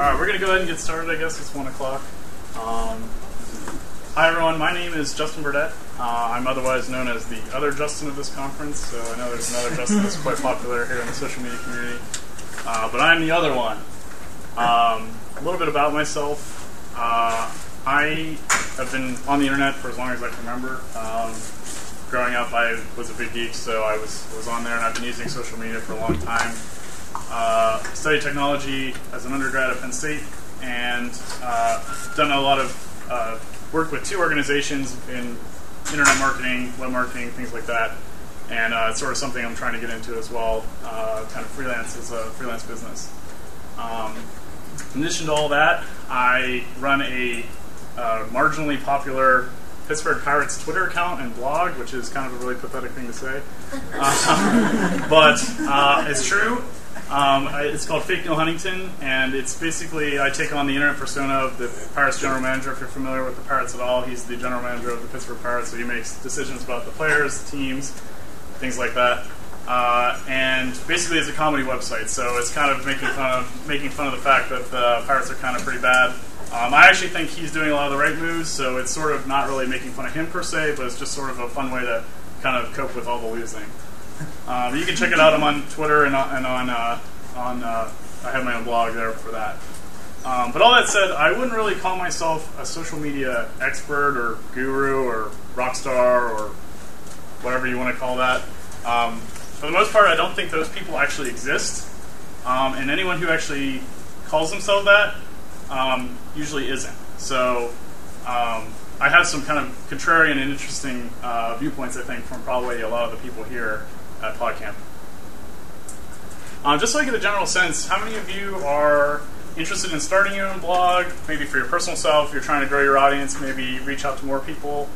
Alright, we're going to go ahead and get started, I guess. It's 1 o'clock. Hi, everyone. My name is Justin Burdett. I'm otherwise known as the other Justin of this conference, so I know there's another Justin that's quite popular here in the social media community. But I'm the other one. A little bit about myself. I have been on the internet for as long as I can remember. Growing up, I was a big geek, so I was on there, and I've been using social media for a long time. Studied technology as an undergrad at Penn State, and done a lot of work with two organizations in internet marketing, web marketing, things like that. And it's sort of something I'm trying to get into as well, kind of freelance as a freelance business. In addition to all that, I run a marginally popular Pittsburgh Pirates Twitter account and blog, which is kind of a really pathetic thing to say. But it's true. It's called Fake Neil Huntington, and it's basically, I take on the internet persona of the Pirates general manager. If you're familiar with the Pirates at all, he's the general manager of the Pittsburgh Pirates, so he makes decisions about the players, the teams, things like that. And basically it's a comedy website, so it's kind of making fun of the fact that the Pirates are kind of pretty bad. I actually think he's doing a lot of the right moves, so it's sort of not really making fun of him per se, but it's just sort of a fun way to kind of cope with all the losing. You can check it out. I'm on Twitter and on I have my own blog there for that. But all that said, I wouldn't really call myself a social media expert or guru or rock star or whatever you want to call that. For the most part, I don't think those people actually exist. And anyone who actually calls themselves that usually isn't. So I have some kind of contrarian and interesting viewpoints, I think, from probably a lot of the people here at PodCamp. Just so I get a general sense, how many of you are interested in starting your own blog, maybe for your personal self, you're trying to grow your audience, maybe reach out to more people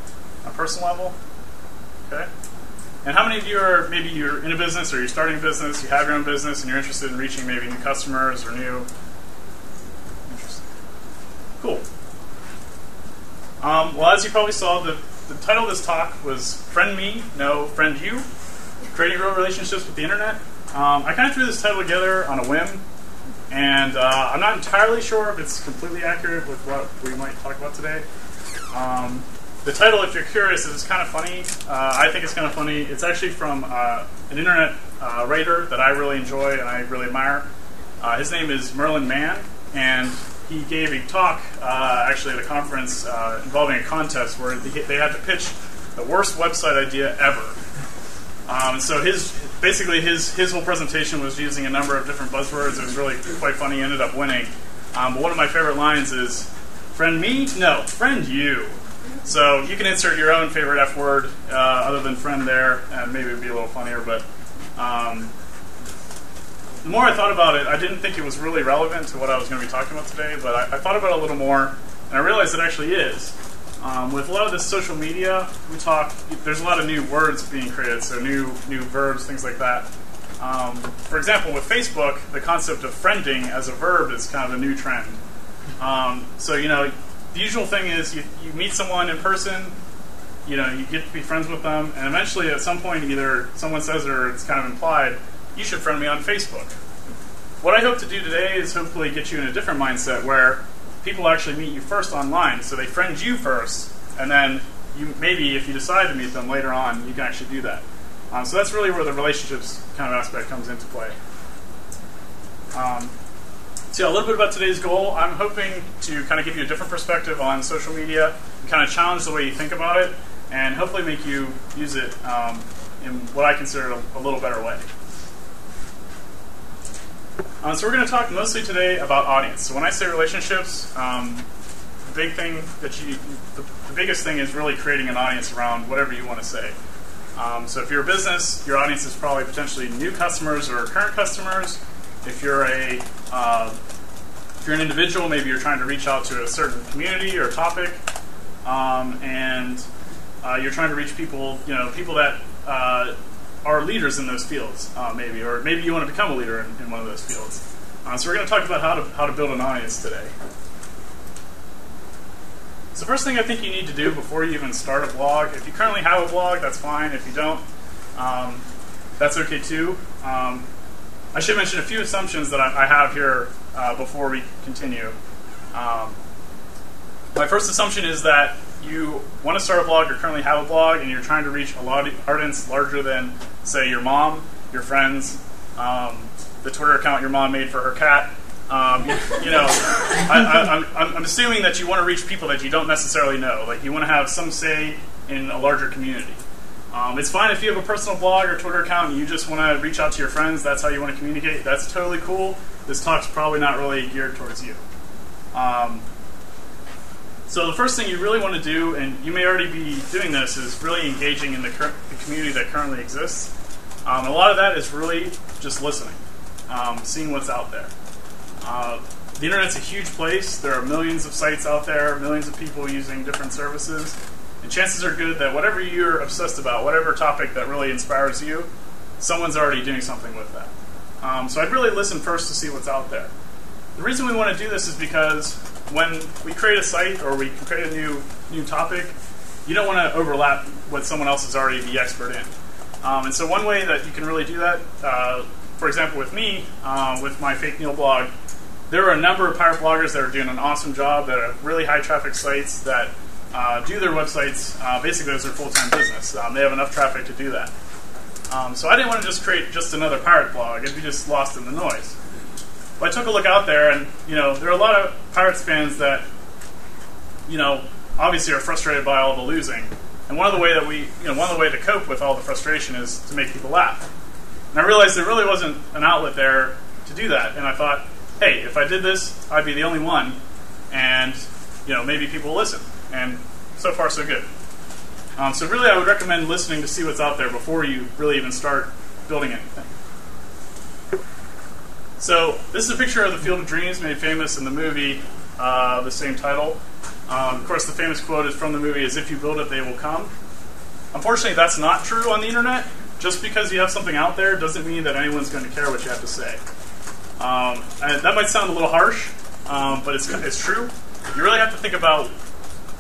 on a personal level? Okay. And how many of you are, maybe you're in a business or you're starting a business, you have your own business, and you're interested in reaching maybe new customers or new... Interesting. Cool. Well, as you probably saw, the title of this talk was Friend Me, No, Friend You, Creating Real Relationships with the Internet. I kind of threw this title together on a whim, and I'm not entirely sure if it's completely accurate with what we might talk about today. The title, if you're curious, is kind of funny. I think it's kind of funny. It's actually from an internet writer that I really enjoy and I really admire. His name is Merlin Mann, and he gave a talk actually at a conference involving a contest where they had to pitch the worst website idea ever. So his whole presentation was using a number of different buzzwords. It was really quite funny. He ended up winning. But one of my favorite lines is, "Friend me? No, friend you." So you can insert your own favorite F word other than friend there, and maybe it would be a little funnier. But the more I thought about it, I didn't think it was really relevant to what I was going to be talking about today. But I thought about it a little more, and I realized it actually is. With a lot of this social media, there's a lot of new words being created, so new verbs, things like that. For example, with Facebook, the concept of friending as a verb is kind of a new trend. So, the usual thing is you meet someone in person, you get to be friends with them, and eventually at some point either someone says or it's kind of implied, you should friend me on Facebook. What I hope to do today is hopefully get you in a different mindset where people actually meet you first online, so they friend you first, and then maybe if you decide to meet them later on, you can actually do that. So that's really where the relationships kind of aspect comes into play. So a little bit about today's goal. I'm hoping to kind of give you a different perspective on social media, and kind of challenge the way you think about it, and hopefully make you use it in what I consider a little better way. So we're going to talk mostly today about audience. So when I say relationships, the biggest thing is really creating an audience around whatever you want to say. So if you're a business, your audience is probably potentially new customers or current customers. If you're an individual, maybe you're trying to reach out to a certain community or topic, and you're trying to reach people, people that are leaders in those fields, maybe, or maybe you want to become a leader in one of those fields. So we're going to talk about how to build an audience today. So the first thing I think you need to do before you even start a blog, if you currently have a blog, that's fine. If you don't, that's okay too. I should mention a few assumptions that I have here before we continue. My first assumption is that you want to start a blog, or currently have a blog, and you're trying to reach a audience larger than, say, your mom, your friends, the Twitter account your mom made for her cat. I'm assuming that you want to reach people that you don't necessarily know. Like, you want to have some say in a larger community. It's fine if you have a personal blog or Twitter account and you just want to reach out to your friends. That's how you want to communicate. That's totally cool. This talk's probably not really geared towards you. So the first thing you really want to do, and you may already be doing this, is really engaging in the community that currently exists. A lot of that is really just listening, seeing what's out there. The internet's a huge place. There are millions of sites out there, millions of people using different services. And chances are good that whatever you're obsessed about, whatever topic that really inspires you, someone's already doing something with that. So I'd really listen first to see what's out there. The reason we want to do this is because when we create a site or we create a new topic, you don't want to overlap what someone else is already the expert in. And so one way that you can really do that, for example, with me, with my Fake Neil blog, there are a number of pirate bloggers that are doing an awesome job, that have really high traffic sites that do their websites basically as their full-time business. They have enough traffic to do that. So I didn't want to just create just another pirate blog. It'd be just lost in the noise. But I took a look out there, and there are a lot of Pirates fans that obviously are frustrated by all the losing. And one of the way to cope with all the frustration is to make people laugh. And I realized there really wasn't an outlet there to do that. And I thought, hey, if I did this, I'd be the only one, and maybe people will listen. And so far, so good. So really, I would recommend listening to see what's out there before you really even start building anything. So this is a picture of the Field of Dreams, made famous in the movie, the same title. Of course, the famous quote is from the movie, is, "If you build it, they will come." Unfortunately, that's not true on the internet. Just because you have something out there doesn't mean that anyone's going to care what you have to say. And that might sound a little harsh, but it's true. You really have to think about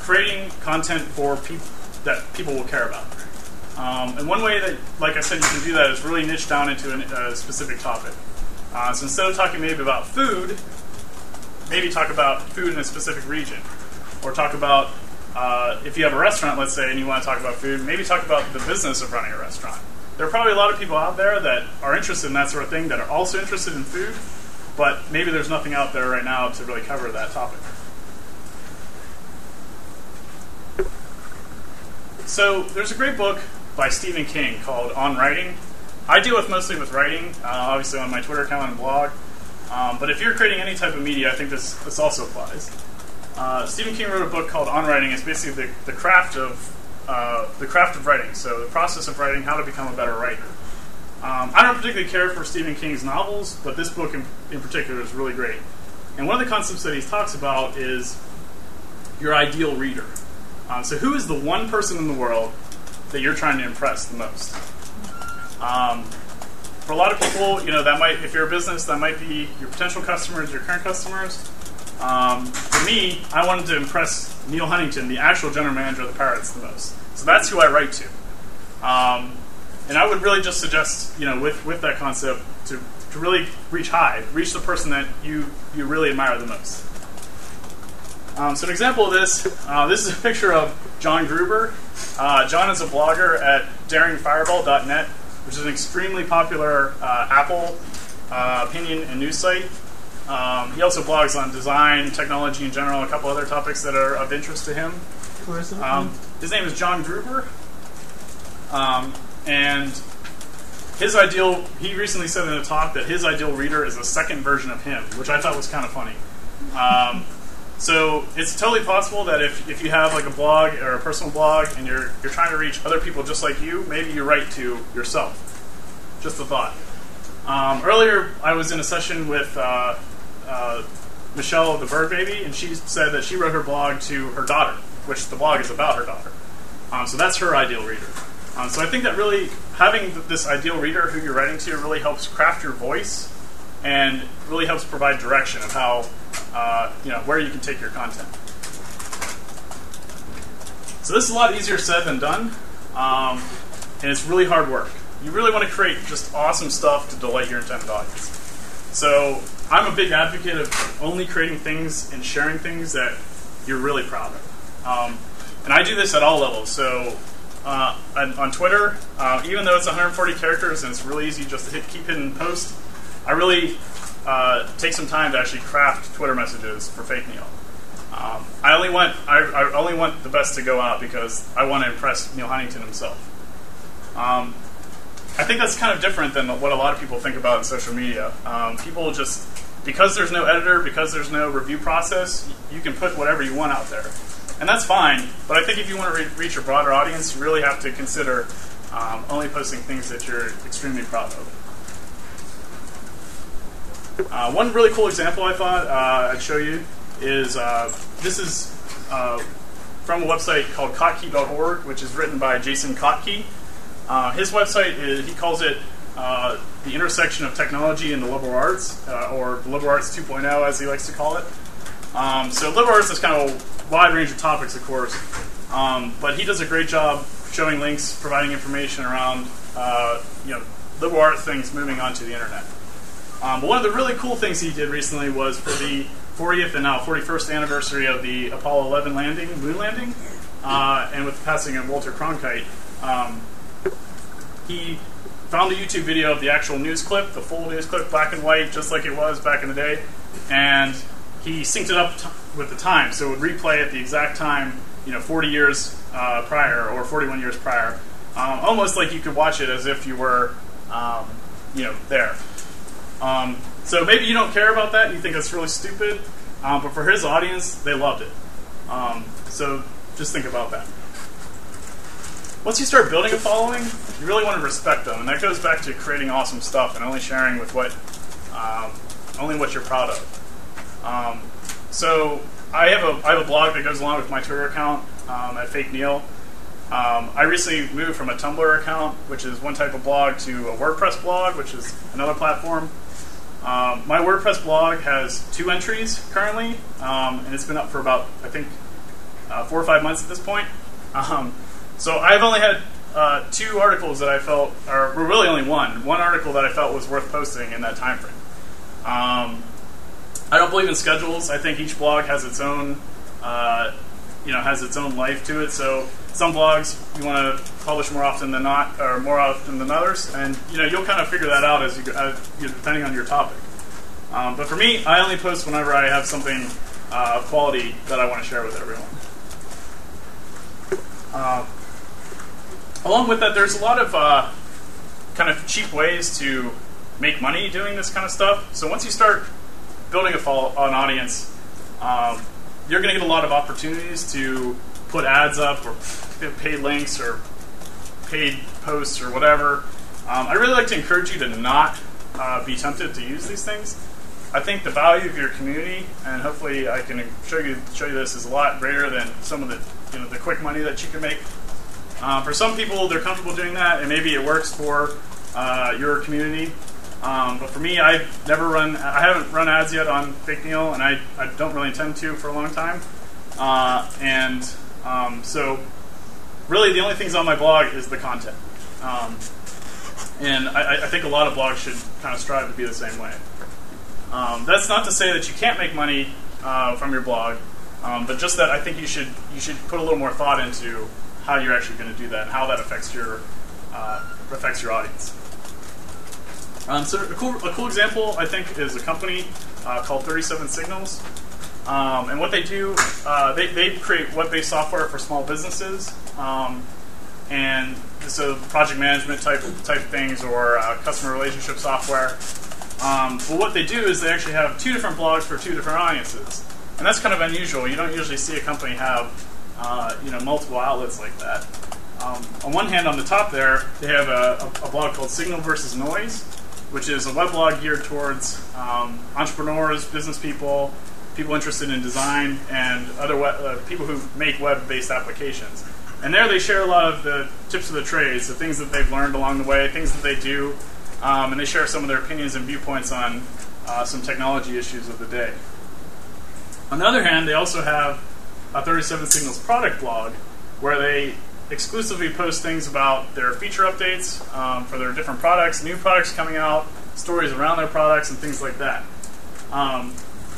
creating content for people that people will care about. And one way that, like I said, you can do that is really niche down into a specific topic. So instead of talking maybe about food, maybe talk about food in a specific region. Or talk about, if you have a restaurant, let's say, and you want to talk about food, maybe talk about the business of running a restaurant. There are probably a lot of people out there that are interested in that sort of thing, that are also interested in food, but maybe there's nothing out there right now to really cover that topic. So there's a great book by Stephen King called On Writing. I deal mostly with writing, obviously on my Twitter account and blog. But if you're creating any type of media, I think this also applies. Stephen King wrote a book called On Writing. It's basically the craft of writing. So the process of writing, how to become a better writer. I don't particularly care for Stephen King's novels, but this book in particular is really great. And one of the concepts that he talks about is your ideal reader. So who is the one person in the world that you're trying to impress the most? For a lot of people, that might, if you're a business, that might be your potential customers, your current customers. For me, I wanted to impress Neil Huntington, the actual general manager of the Pirates, the most. So that's who I write to. And I would really just suggest, with that concept, to really reach high, reach the person that you really admire the most. So an example of this is a picture of John Gruber. John is a blogger at daringfireball.net, which is an extremely popular Apple opinion and news site. He also blogs on design, technology in general, a couple other topics that are of interest to him. His name is John Gruber. And he recently said in a talk that his ideal reader is a second version of him, which I thought was kind of funny. So it's totally possible that if you have like a blog or a personal blog and you're trying to reach other people just like you, maybe you write to yourself. Just a thought. Earlier, I was in a session with Michelle, the bird baby, and she said that she wrote her blog to her daughter, which the blog is about her daughter. So that's her ideal reader. So I think that really having this ideal reader who you're writing to really helps craft your voice and really helps provide direction of how, where you can take your content. So this is a lot easier said than done, and it's really hard work. You really want to create just awesome stuff to delight your intended audience. So I'm a big advocate of only creating things and sharing things that you're really proud of. And I do this at all levels. So on Twitter, even though it's 140 characters and it's really easy just to keep hitting post, I really take some time to actually craft Twitter messages for Fake Neil. I only want the best to go out because I want to impress Neil Huntington himself. I think that's kind of different than what a lot of people think about in social media. People just, because there's no editor, because there's no review process, you can put whatever you want out there. And that's fine, but I think if you want to reach a broader audience, you really have to consider only posting things that you're extremely proud of. One really cool example I thought I'd show you is, this is from a website called Kottke.org, which is written by Jason Kottke. His website, he calls it the intersection of technology and the liberal arts, or liberal arts 2.0 as he likes to call it. So liberal arts is kind of a wide range of topics, of course, but he does a great job showing links, providing information around liberal arts things moving onto the internet. But one of the really cool things he did recently was for the 40th and now 41st anniversary of the Apollo 11 moon landing, and with the passing of Walter Cronkite, he found a YouTube video of the actual news clip, the full news clip, black and white, just like it was back in the day, and he synced it up with the time, so it would replay at the exact time, 40 years prior or 41 years prior, almost like you could watch it as if you were, there. So maybe you don't care about that, you think that's really stupid, but for his audience, they loved it. So just think about that. Once you start building a following, you really want to respect them, and that goes back to creating awesome stuff and only sharing with only what you're proud of. So I have a blog that goes along with my Twitter account at Fake Neil. I recently moved from a Tumblr account, which is one type of blog, to a WordPress blog, which is another platform. My WordPress blog has 2 entries currently, and it's been up for about, I think, 4 or 5 months at this point. So I've only had 2 articles that I felt, or really only one article that I felt was worth posting in that time frame. I don't believe in schedules. I think each blog has its own, has its own life to it. So some blogs you want to publish more often than not, or more often than others, and you'll kind of figure that out as you go, depending on your topic. But for me, I only post whenever I have something of quality that I want to share with everyone. Along with that, there's a lot of kind of cheap ways to make money doing this kind of stuff. So once you start building an audience, you're going to get a lot of opportunities to put ads up or paid links or paid posts or whatever. I really like to encourage you to not be tempted to use these things. I think the value of your community, and hopefully I can show you this, is a lot greater than some of the quick money that you can make. For some people, they're comfortable doing that, and maybe it works for your community. But for me, I haven't run ads yet on Fake Neil, and I don't really intend to for a long time. So really the only things on my blog is the content. And I think a lot of blogs should kind of strive to be the same way. That's not to say that you can't make money from your blog, but just that I think you should put a little more thought into how you're actually going to do that and how that affects your audience. So a cool example, I think, is a company called 37 Signals. And what they do, they create web-based software for small businesses, and so project management type things, or customer relationship software. But what they do is they actually have 2 different blogs for 2 different audiences, and that's kind of unusual. You don't usually see a company have multiple outlets like that. On one hand, on the top there, they have a blog called Signal versus Noise, which is a web blog geared towards entrepreneurs, business people interested in design, and other people who make web-based applications. And there they share a lot of the tips of the trades, the things that they've learned along the way, things that they do, and they share some of their opinions and viewpoints on some technology issues of the day. On the other hand, they also have a 37 Signals product blog, where they exclusively post things about their feature updates for their different products, new products coming out, stories around their products and things like that.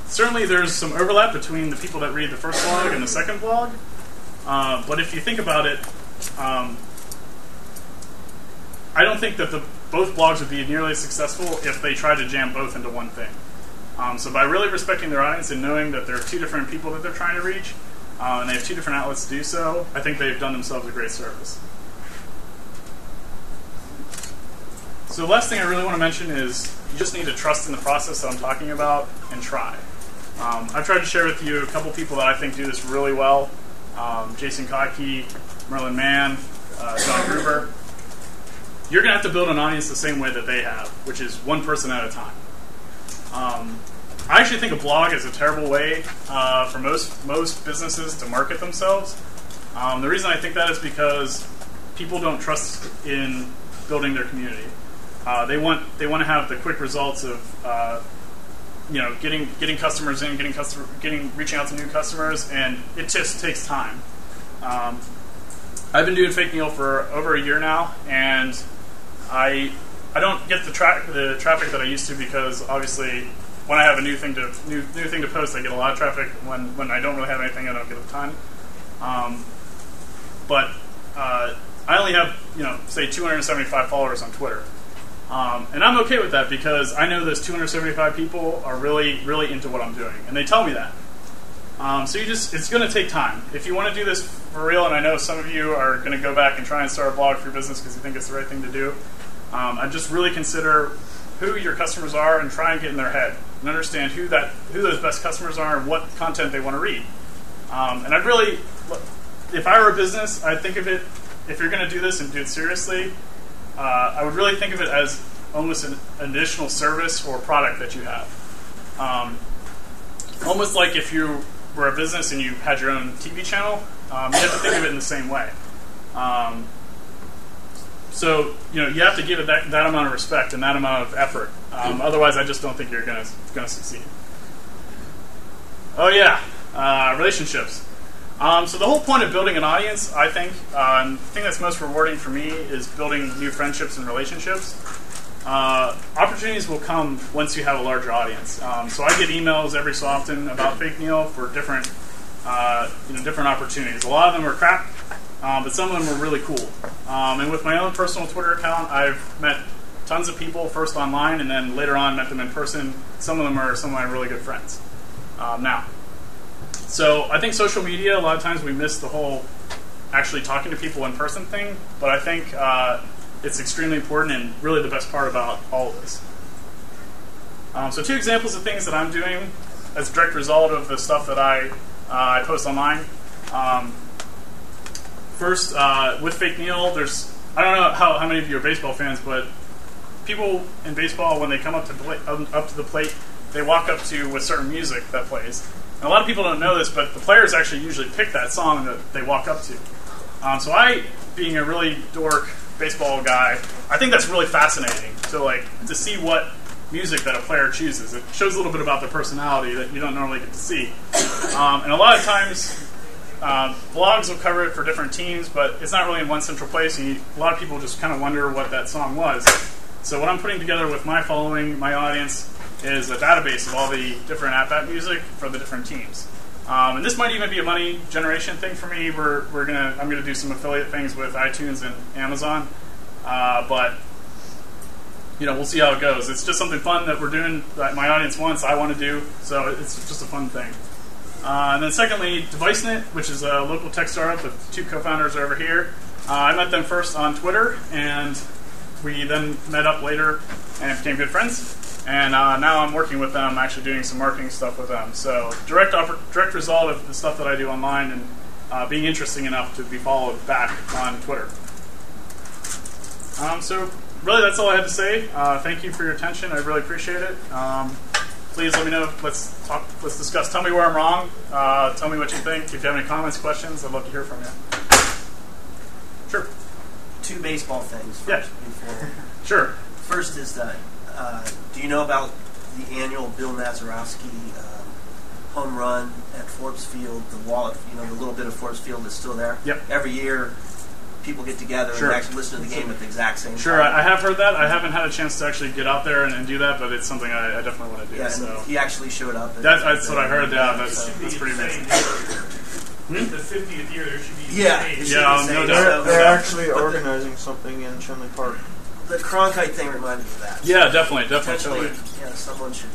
Certainly there's some overlap between the people that read the first blog and the second blog, but if you think about it, I don't think that both blogs would be nearly as successful if they tried to jam both into one thing. So by really respecting their audience and knowing that there are two different people that they're trying to reach, and they have two different outlets to do so, I think they've done themselves a great service. So the last thing I really want to mention is you just need to trust in the process that I'm talking about and try. I've tried to share with you a couple people that I think do this really well. Jason Kottke, Merlin Mann, John Gruber. You're going to have to build an audience the same way that they have, which is one person at a time. I actually think a blog is a terrible way for most businesses to market themselves. The reason I think that is because people don't trust in building their community. They want to have the quick results of getting customers in, reaching out to new customers, and it just takes time. I've been doing Fake Neil for over a year now, and I don't get the traffic that I used to, because obviously when I have a new thing to post, I get a lot of traffic. When I don't really have anything, I don't get a ton. But I only have say 275 followers on Twitter. And I'm okay with that, because I know those 275 people are really, really into what I'm doing, and they tell me that. So it's going to take time. If you want to do this for real, and I know some of you are going to go back and try and start a blog for your business because you think it's the right thing to do, I just really consider who your customers are and try and get in their head and understand who those best customers are and what content they want to read. And I'd really, if I were a business, I'd think of it, if you're going to do this and do it seriously, I would really think of it as almost an additional service or product that you have. Almost like if you were a business and you had your own TV channel, you have to think of it in the same way. So you have to give it that amount of respect and that amount of effort. Otherwise, I just don't think you're going to succeed. Oh yeah, relationships. So the whole point of building an audience, I think, the thing that's most rewarding for me is building new friendships and relationships. Opportunities will come once you have a larger audience. So I get emails every so often about Fake Neil for different opportunities. A lot of them are crap, but some of them are really cool. And with my own personal Twitter account, I've met tons of people, first online, and then later on met them in person. Some of them are some of my really good friends now. So I think social media, a lot of times we miss the whole actually talking to people in person thing, but I think it's extremely important and really the best part about all of this. So 2 examples of things that I'm doing as a direct result of the stuff that I post online. First, with Fake Neil, I don't know how many of you are baseball fans, but people in baseball, when they come up to the plate, they walk up to with certain music that plays. And a lot of people don't know this, but the players actually usually pick that song that they walk up to. So I, being a really dork baseball guy, I think that's really fascinating to see what music that a player chooses. It shows a little bit about their personality that you don't normally get to see. And a lot of times, blogs will cover it for different teams, but it's not really in one central place. And a lot of people just kind of wonder what that song was. So what I'm putting together with my following, my audience, is a database of all the different at-bat music for the different teams. And this might even be a money generation thing for me. I'm gonna do some affiliate things with iTunes and Amazon, but we'll see how it goes. It's just something fun that we're doing that my audience wants, I want to do, so it's just a fun thing. And then secondly, DeviceNet, which is a local tech startup that 2 co-founders are over here. I met them first on Twitter, and we then met up later and became good friends. And now I'm working with them, actually doing some marketing stuff with them. So direct result of the stuff that I do online and being interesting enough to be followed back on Twitter. So really that's all I had to say. Thank you for your attention. I really appreciate it. Please let me know. Let's discuss. Tell me where I'm wrong. Tell me what you think. If you have any comments, questions, I'd love to hear from you. Sure. 2 baseball things first. Yeah. Before. Sure. First is do you know about the annual Bill Nazarowski home run at Forbes Field? The wall, the little bit of Forbes Field is still there. Yep. Every year, people get together Sure. and actually listen to the game at the exact same Sure, time. I have heard that. I haven't had a chance to actually get out there and do that, but it's something I definitely want to do. Yeah, so. and he actually showed up. That's what I heard. Yeah, that's so. pretty amazing. The 50th year, there should be. Yeah, it should Yeah, be no the doubt. same. They're actually organizing something in Chinley Park. The Cronkite thing reminded me of that. Yeah, definitely. Potentially, Totally. yeah, someone should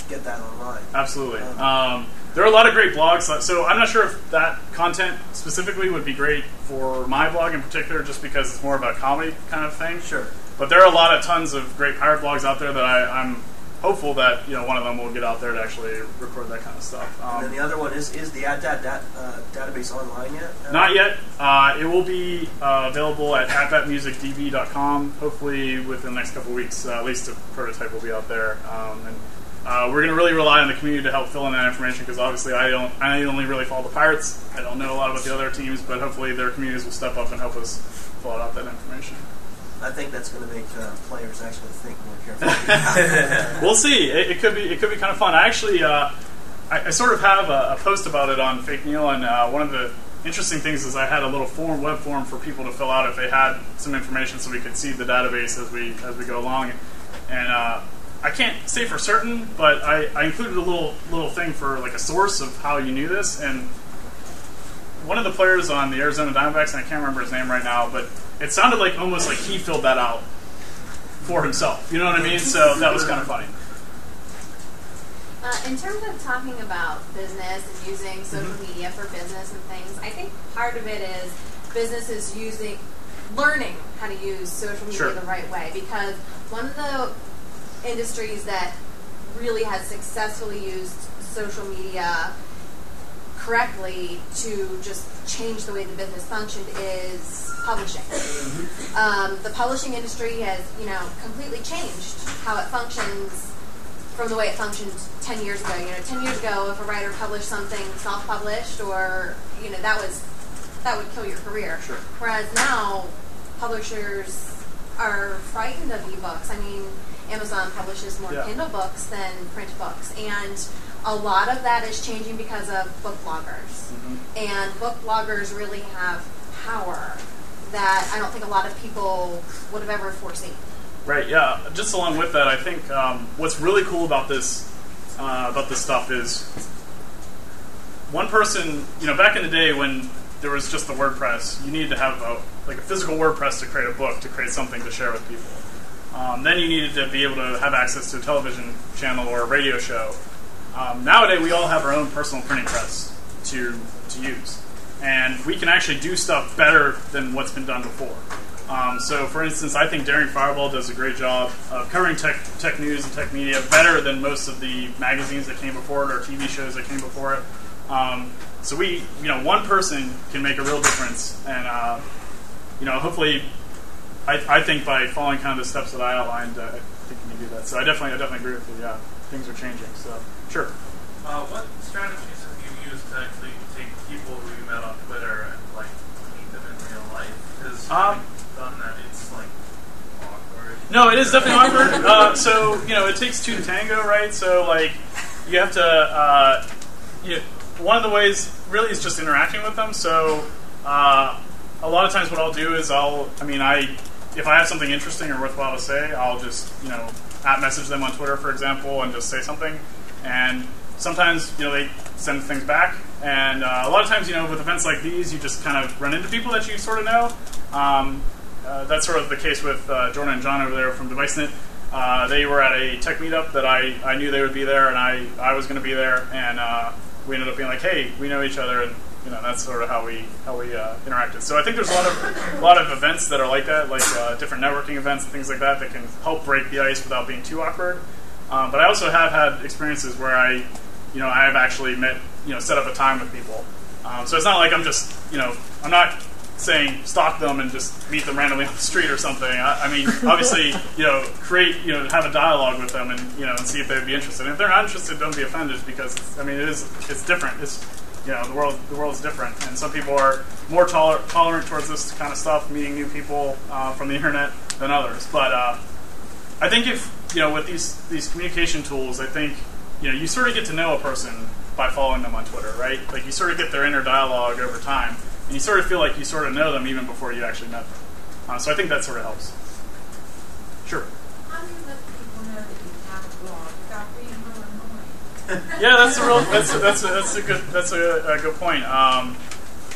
get that online. Absolutely. There are a lot of great blogs, so I'm not sure if that content specifically would be great for my blog in particular, just because it's more about comedy kind of thing. Sure. But there are tons of great pirate blogs out there that I'm hopeful that one of them will get out there to actually record that kind of stuff. And then the other one is the database online yet? Not yet. It will be available at thatmusicdb.com. Hopefully within the next couple of weeks. At least a prototype will be out there. We're going to really rely on the community to help fill in that information because obviously I only really follow the Pirates. I don't know a lot about the other teams, but hopefully their communities will step up and help us fill out that information. I think that's going to make players actually think more carefully. We'll see. It could be kind of fun. I actually I sort of have a post about it on Fake Neil, and one of the interesting things is I had a little web form for people to fill out if they had some information, so we could see the database as we go along. And I can't say for certain, but I included a little thing for like a source of how you knew this, and one of the players on the Arizona Diamondbacks, and I can't remember his name right now, but it sounded like almost like he filled that out for himself. You know what I mean? So that was kind of funny. In terms of talking about business and using social media for business and things, I think part of it is businesses learning how to use social media the right way. Because one of the industries that really has successfully used social media correctly to just change the way the business functioned is publishing. The publishing industry has, completely changed how it functions from the way it functioned 10 years ago. 10 years ago, if a writer published something self-published, or that would kill your career. Sure. Whereas now, publishers are frightened of ebooks. I mean, Amazon publishes more Kindle books than print books, and a lot of that is changing because of book bloggers. And book bloggers really have power that I don't think a lot of people would have ever foreseen. Right. Yeah. Just along with that, I think what's really cool about this stuff is one person. Back in the day when there was just the WordPress, you needed to have a physical WordPress to create a book, to create something to share with people. Then you needed to be able to have access to a television channel or a radio show. Nowadays, we all have our own personal printing press to use, and we can actually do stuff better than what's been done before. So, for instance, I think Daring Fireball does a great job of covering tech news and tech media better than most of the magazines that came before it or TV shows that came before it. So one person can make a real difference, and hopefully, I think by following kind of the steps that I outlined, I think you can do that. So I definitely agree with you. Yeah, things are changing. So sure. What strategies have you used to actually take people who you met on Twitter and meet them in real life? Because done that, it's awkward. No, it is definitely awkward. So it takes two to tango, right? So you have to. One of the ways really is just interacting with them. So a lot of times, what I'll do is if I have something interesting or worthwhile to say, I'll just @message them on Twitter, for example, and just say something. And sometimes they send things back. And a lot of times, with events like these, you just kind of run into people that you sort of know. That's sort of the case with Jordan and John over there from DeviceNet. They were at a tech meetup that I knew they would be there, and I was going to be there, and we ended up being like, hey, we know each other, and that's sort of how we interacted. So I think there's a lot of events that are like that, different networking events and things like that can help break the ice without being too awkward. But I also have had experiences where I have actually set up a time with people. So it's not like I'm just I'm not saying stalk them and just meet them randomly on the street or something. I mean, obviously, create, have a dialogue with them and and see if they'd be interested. And if they're not interested, don't be offended because it's different. It's the world is different, and some people are more tolerant towards this kind of stuff, meeting new people from the internet than others. But I think if with these communication tools, I think you sort of get to know a person by following them on Twitter, right? You sort of get their inner dialogue over time. and you sort of feel like you sort of know them even before you actually met them. So I think that sort of helps. Sure. How do you let people know that you have a blog without being real annoying? Yeah, that's a good point.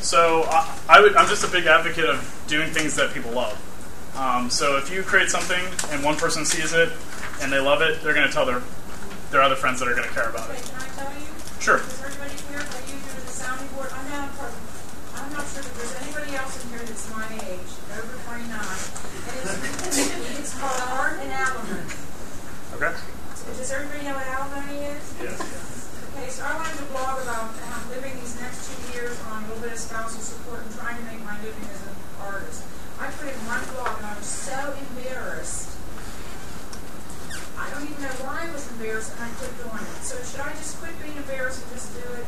So I'm just a big advocate of doing things that people love. So if you create something and one person sees it and they love it, they're going to tell their other friends that are going to care about it. Can I tell you? Sure. Is everybody here? Are you doing the sounding board? I'm not sure that there's anybody else in here that's my age, over 29. And it's called art and alimony. Okay. Does everybody know what alimony is? Yes. Okay, so I wanted to blog about how I'm living these next 2 years on a little bit of spousal support and trying to make my living as an artist. I put in one blog and I was so embarrassed. I don't even know why I was embarrassed, and I quit doing it. So should I just quit being embarrassed and just do it?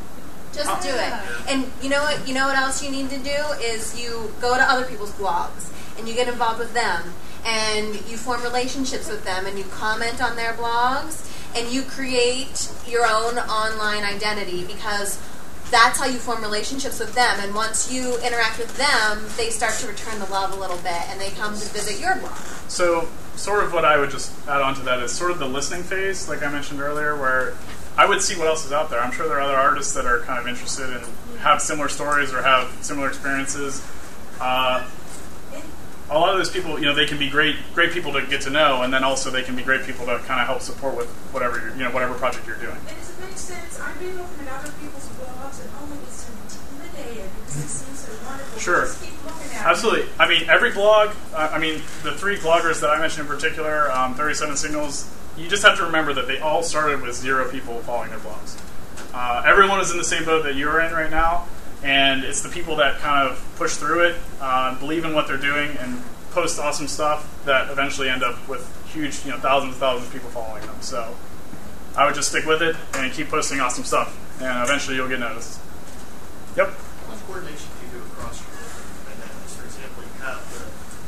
Just do it. And you know what? You know what else you need to do is you go to other people's blogs and you get involved with them and you form relationships with them and you comment on their blogs and you create your own online identity, because that's how you form relationships with them. And once you interact with them, they start to return the love a little bit and they come to visit your blog. So sort of what I would just add on to that is sort of the listening phase, like I mentioned earlier, where I would see what else is out there. I'm sure there are other artists that are kind of interested and have similar stories or have similar experiences. A lot of those people, they can be great people to get to know, and then also they can be great people to kind of help support with whatever whatever project you're doing. And does it make sense? I've been looking at other people's blogs and only get so intimidated because they seem so wonderful. Sure. Just keep looking at Absolutely. I mean, every blog, the 3 bloggers that I mentioned in particular, 37 Signals, you just have to remember that they all started with 0 people following their blogs. Everyone is in the same boat that you're in right now, and it's the people that kind of push through it, believe in what they're doing, and post awesome stuff that eventually end up with huge, thousands and thousands of people following them. So I would just stick with it and keep posting awesome stuff, and eventually you'll get noticed. Yep. How much coordination do you do across your different dynamics? For example, you have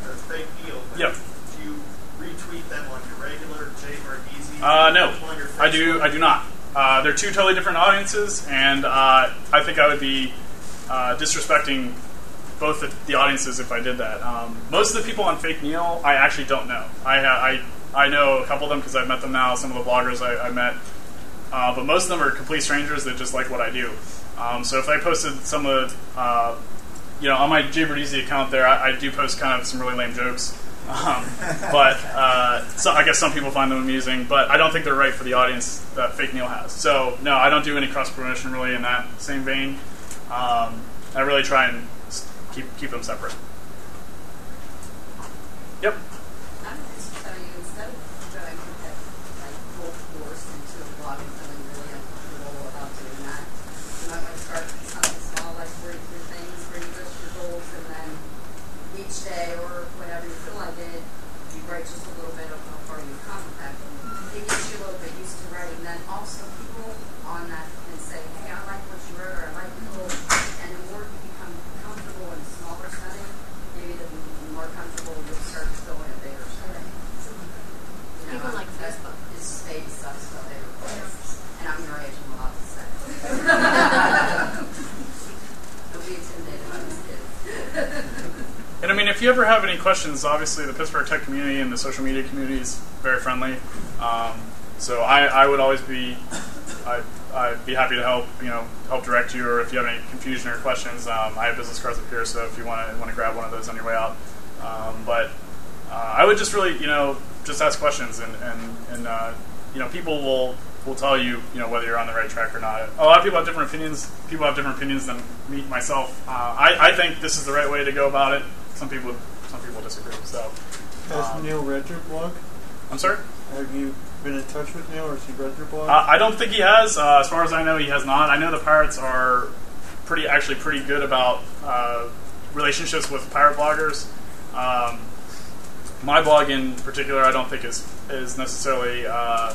the fake deal. Yep. Do you retweet them on your regular J or Easy? No, I do not. They're 2 totally different audiences, and I think I would be disrespecting both the audiences if I did that. Most of the people on Fake Neil, I actually don't know. I know a couple of them because I've met them now, some of the bloggers I met. But most of them are complete strangers that just like what I do. So if I posted some of on my Jbird account there, I do post kind of some really lame jokes. But so I guess some people find them amusing, but I don't think they're right for the audience that Fake Neil has. So no, I don't do any cross-promotion really in that same vein. I really try and keep them separate. Yep. I'm just tell you, instead of going full force into blogging, feeling really uncomfortable about doing that, you might want to start with something small, like 43 things where you list your goals, and then each day or whenever you feel like it, you write just a little bit of how far you've come with that. It gets you a little bit used to writing. Then also people on that can say, hey, I like what you wrote, or I like the goal. And the more you become comfortable in a smaller setting, maybe the more comfortable you'll start to go in a bigger setting. Even like Facebook. It's baby steps to a bigger place. And I'm your age, I'm allowed to say. Don't be intimidated by these kids. And I mean, if you ever have any questions, obviously the Pittsburgh tech community and the social media community is very friendly. So I would always be, I'd be happy to help direct you, or if you have any confusion or questions, I have business cards up here, so if you want to grab one of those on your way out. But I would just really, just ask questions, and people will tell you, whether you're on the right track or not. A lot of people have different opinions. People have different opinions than me, myself. I think this is the right way to go about it. Some people disagree. So, has Neil read your blog? I'm sorry? Have you been in touch with Neil, or has he read your blog? I don't think he has. As far as I know, he has not. I know the Pirates are pretty good about relationships with pirate bloggers. My blog in particular, I don't think is necessarily. I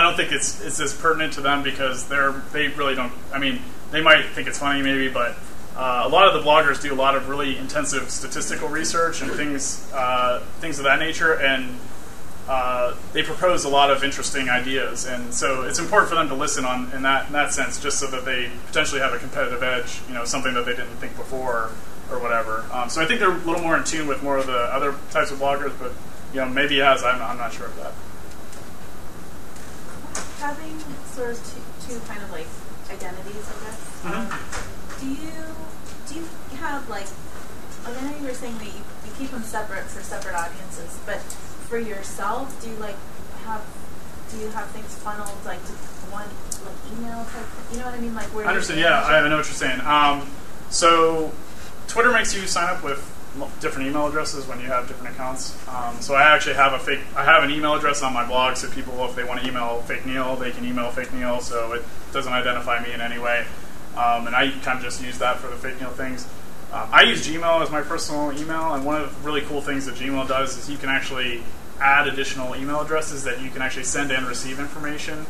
don't think it's as pertinent to them, because they really don't. I mean, they might think it's funny maybe, but a lot of the bloggers do a lot of really intensive statistical research and things of that nature, and they propose a lot of interesting ideas, and so it's important for them to listen on in that sense, just so that they potentially have a competitive edge, something that they didn't think before or whatever. So I think they're a little more in tune with more of the other types of bloggers, but maybe I'm not sure of that. Having sort of two kind of like identities, I guess. Do you have like I know you were saying that you keep them separate for separate audiences, but for yourself, do you have things funneled like to one like email type? You know what I mean? Like where? I understand. Yeah, I know what you're saying. So Twitter makes you sign up with different email addresses when you have different accounts. So I actually have I have an email address on my blog, so people, if they want to email Fake Neil, they can email Fake Neil, so it doesn't identify me in any way. And I kind of just use that for the Fake Neil things. I use Gmail as my personal email, and one of the really cool things that Gmail does is you can actually add additional email addresses that you can actually send and receive information.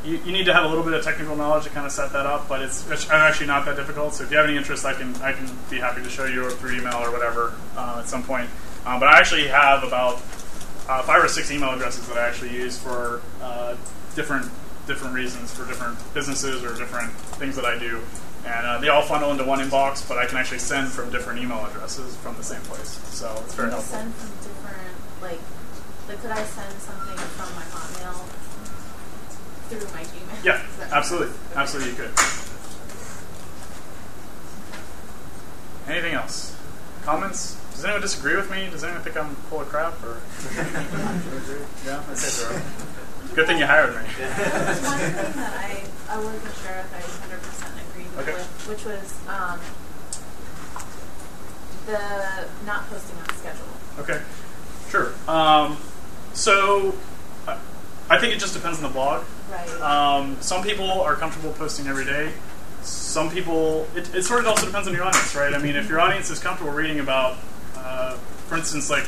You need to have a little bit of technical knowledge to kind of set that up, but it's actually not that difficult. So if you have any interest, I can be happy to show you through email or whatever at some point. But I actually have about 5 or 6 email addresses that I actually use for different reasons, for different businesses or different things that I do. And they all funnel into one inbox, but I can actually send from different email addresses from the same place. So it's very helpful. Send from different, like could I send something from my Hotmail through my Gmail? Yeah, absolutely. Okay. Absolutely you could. Anything else? Comments? Does anyone disagree with me? Does anyone think I'm full of crap? Or yeah? Okay, so good thing you hired me. There's one thing that I wasn't sure if I 100% agreed with, which was the not posting on schedule. Okay, sure. So I think it just depends on the blog. Right. Some people are comfortable posting every day. Some people, it sort of also depends on your audience, right? I mean, if your audience is comfortable reading about, for instance, like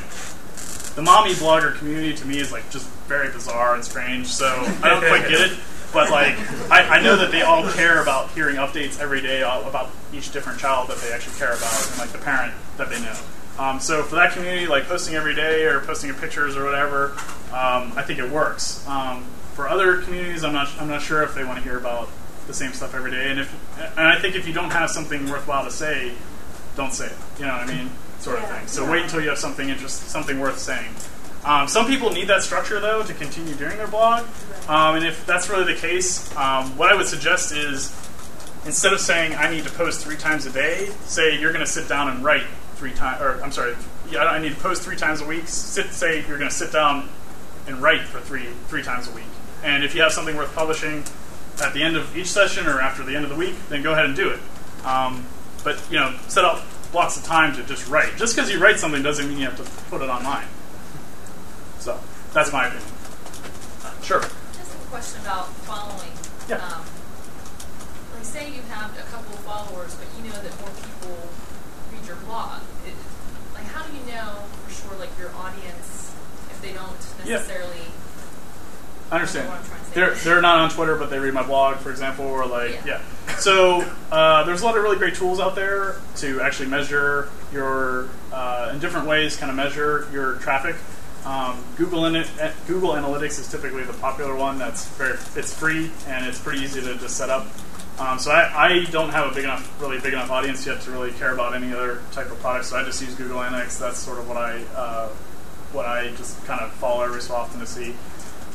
the mommy blogger community to me is like just very bizarre and strange. So I don't quite get it, but like I know that they all care about hearing updates every day about each different child that they actually care about and like the parent that they know. So for that community, like posting every day or posting pictures or whatever, I think it works. For other communities, I'm not sure if they want to hear about the same stuff every day. And I think if you don't have something worthwhile to say, don't say it. You know what I mean? Sort of thing. So wait until you have something worth saying. Some people need that structure though to continue doing their blog. And if that's really the case, what I would suggest is instead of saying I need to post 3 times a day, say you're going to sit down and write 3 times. Or I'm sorry, I need to post 3 times a week. Say you're going to sit down and write for three times a week. And if you have something worth publishing at the end of each session or after the end of the week, then go ahead and do it. But set up blocks of time to just write. Just because you write something doesn't mean you have to put it online. So that's my opinion. Sure. Just a question about following. Yeah. Like say you have a couple of followers, but you know that more people read your blog. Like how do you know for sure like your audience if they don't necessarily? I understand. They're not on Twitter, but they read my blog, for example, or So there's a lot of really great tools out there to actually measure your, in different ways, kind of measure your traffic. Google Analytics is typically the popular one. It's free and it's pretty easy to just set up. So I don't have a really big enough audience yet to really care about any other type of product. So I just use Google Analytics. That's sort of what I just kind of follow every so often to see.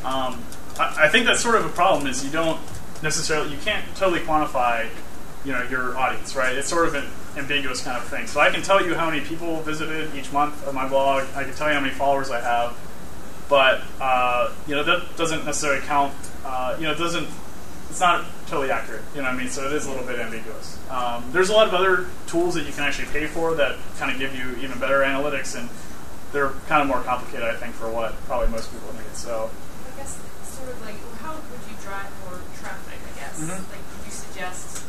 I think that's sort of a problem is you can't totally quantify, your audience, right? It's sort of an ambiguous kind of thing. So I can tell you how many people visited each month of my blog. I can tell you how many followers I have, but that doesn't necessarily count. It's not totally accurate. You know what I mean? So it is a little bit ambiguous. There's a lot of other tools that you can actually pay for that kind of give you even better analytics, and they're kind of more complicated, I think, for what probably most people need. So. I guess sort of like, how would you drive more traffic, I guess? Mm-hmm. Like, would you suggest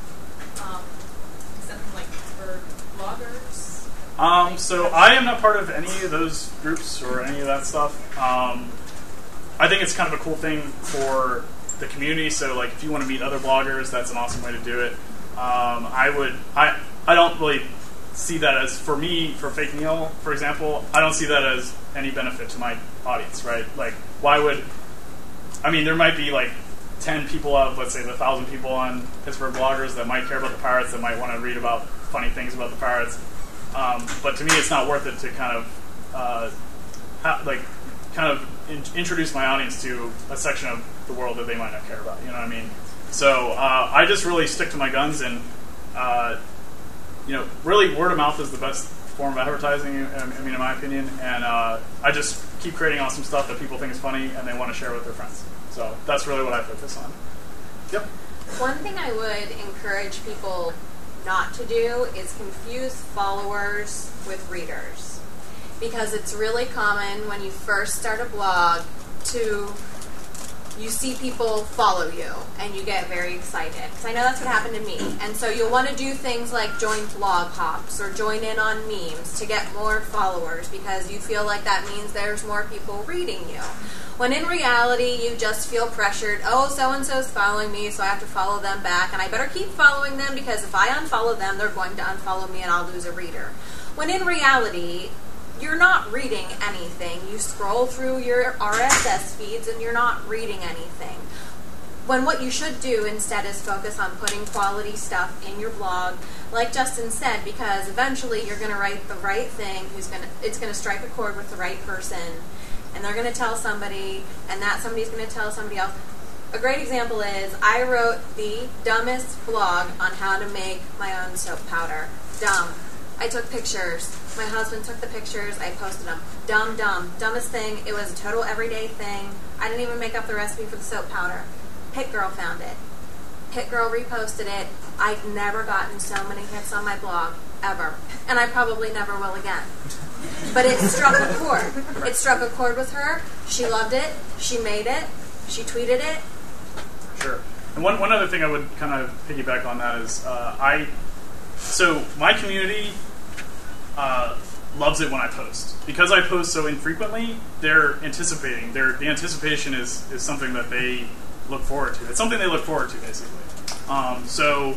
something like for bloggers? So I am not part of any of those groups or any of that stuff. I think it's kind of a cool thing for the community. So like if you want to meet other bloggers, that's an awesome way to do it. I don't really see that as, for me, for Fake Neil, for example, I don't see that as any benefit to my audience, right? Like, why would, I mean, there might be like 10 people out of, let's say, the 1,000 people on Pittsburgh bloggers that might care about the Pirates, that might want to read about funny things about the Pirates. But to me, it's not worth it to kind of introduce my audience to a section of the world that they might not care about. You know what I mean? So I just really stick to my guns, and really word of mouth is the best form of advertising. I mean, in my opinion, and I just keep creating awesome stuff that people think is funny and they want to share with their friends. So that's really what I focus on. Yep. One thing I would encourage people not to do is confuse followers with readers, because it's really common when you first start a blog you see people follow you and you get very excited, because I know that's what happened to me. And so you'll want to do things like join blog hops or join in on memes to get more followers, because you feel like that means there's more people reading you. When in reality, you just feel pressured, oh, so-and-so's following me, so I have to follow them back, and I better keep following them, because if I unfollow them, they're going to unfollow me and I'll lose a reader. When in reality, you're not reading anything. You scroll through your RSS feeds and you're not reading anything. When what you should do instead is focus on putting quality stuff in your blog, like Justin said, because eventually you're going to write the right thing, it's going to strike a chord with the right person, and they're going to tell somebody, and that somebody's going to tell somebody else. A great example is I wrote the dumbest blog on how to make my own soap powder. Dumb. I took pictures. My husband took the pictures. I posted them. Dumb. Dumbest thing. It was a total everyday thing. I didn't even make up the recipe for the soap powder. Hit Girl found it. Hit Girl reposted it. I've never gotten so many hits on my blog, ever. And I probably never will again. But it struck a chord. It struck a chord with her. She loved it. She made it. She tweeted it. Sure. And one other thing I would kind of piggyback on that is so my community loves it when I post. Because I post so infrequently, they're anticipating. The anticipation is something that they look forward to. It's something they look forward to, basically. So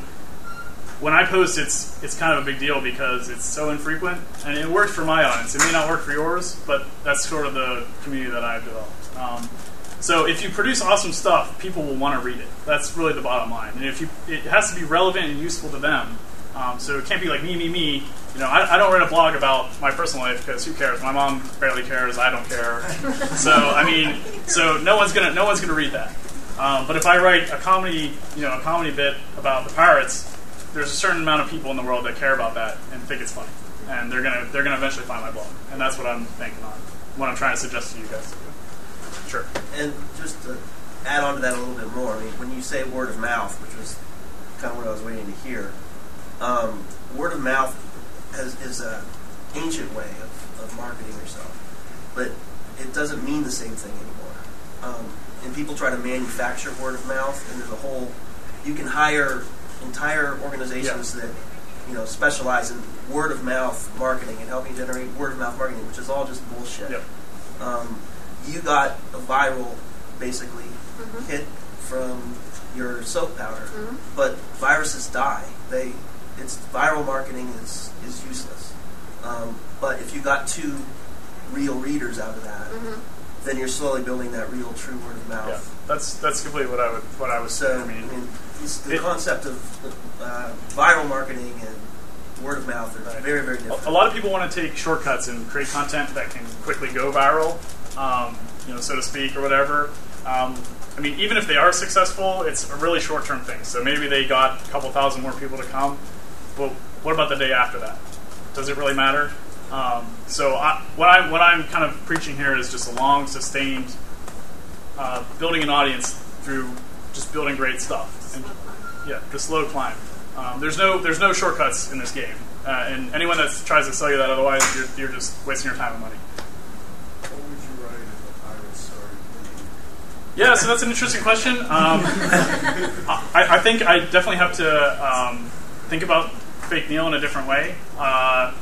when I post, it's kind of a big deal because it's so infrequent, and it works for my audience. It may not work for yours, but that's sort of the community that I've developed. So if you produce awesome stuff, people will want to read it. That's really the bottom line. And it has to be relevant and useful to them. So it can't be like me. You know, I don't write a blog about my personal life because who cares? My mom barely cares. I don't care. So no one's gonna read that. But if I write a comedy bit about the Pirates, there's a certain amount of people in the world that care about that and think it's funny, and they're gonna eventually find my blog, and that's what I'm banking on. What I'm trying to suggest to you guys to do. Sure. And just to add on to that a little bit more, I mean, when you say word of mouth, which was kind of what I was waiting to hear. Word of mouth is an ancient way of marketing yourself, but it doesn't mean the same thing anymore. And people try to manufacture word of mouth, and there's you can hire entire organizations that specialize in word of mouth marketing and helping generate word of mouth marketing, which is all just bullshit. Yep. You got a viral, basically, hit from your soap powder, but viruses die. Viral marketing is useless. But if you got 2 real readers out of that, then you're slowly building that real, true word of mouth. Yeah, that's completely what I was saying. I mean the concept of viral marketing and word of mouth are very, very different. A lot of people want to take shortcuts and create content that can quickly go viral, so to speak, or whatever. I mean, even if they are successful, it's a really short-term thing. So maybe they got a couple thousand more people to come. Well, what about the day after that? Does it really matter? What I'm kind of preaching here is just a long, sustained building an audience through just building great stuff. And, the slow climb. There's no shortcuts in this game, and anyone that tries to sell you that otherwise, you're just wasting your time and money. What would you write if the Pirates started winning? Yeah, so that's an interesting question. I think I definitely have to think about Fake Neil in a different way. I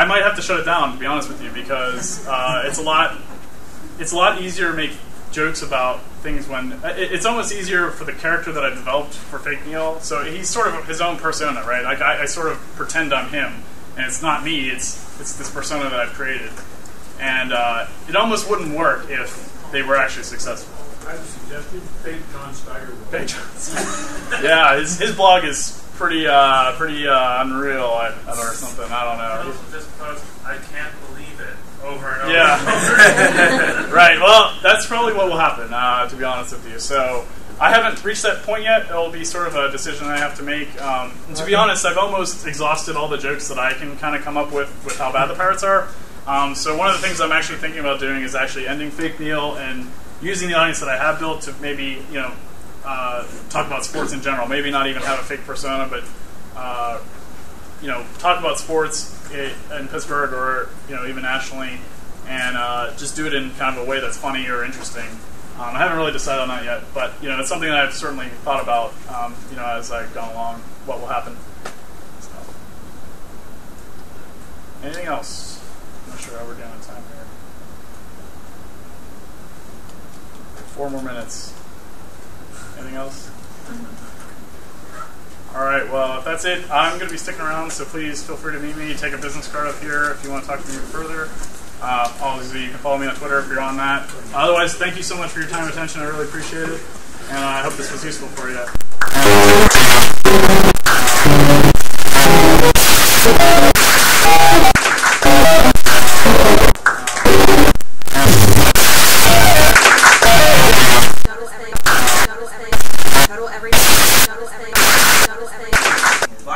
might have to shut it down, to be honest with you, because it's a lot easier to make jokes about things when it's almost easier for the character that I developed for Fake Neil. So he's sort of his own persona, right? Like I sort of pretend I'm him, and it's not me. It's this persona that I've created, and it almost wouldn't work if they were actually successful. I've suggested fake John Steiger. Fake John Steiger. Yeah, his blog is pretty unreal, or something. I don't know. He also just post, I can't believe it, over and over. Yeah. Right. Well, that's probably what will happen, to be honest with you. So I haven't reached that point yet. It'll be sort of a decision I have to make. And to be honest, I've almost exhausted all the jokes that I can kind of come up with how bad the pirates are. So one of the things I'm actually thinking about doing is actually ending Fake Neil and using the audience that I have built to maybe, talk about sports in general. Maybe not even have a fake persona, but talk about sports in Pittsburgh or even nationally, and just do it in kind of a way that's funny or interesting. I haven't really decided on that yet, but it's something that I've certainly thought about. As I've gone along, what will happen. So. Anything else? I'm not sure how we're doing on time here. 4 more minutes. Anything else? All right, well, if that's it, I'm going to be sticking around, so please feel free to meet me. Take a business card up here if you want to talk to me further. Obviously, you can follow me on Twitter if you're on that. Otherwise, thank you so much for your time and attention. I really appreciate it, and I hope this was useful for you.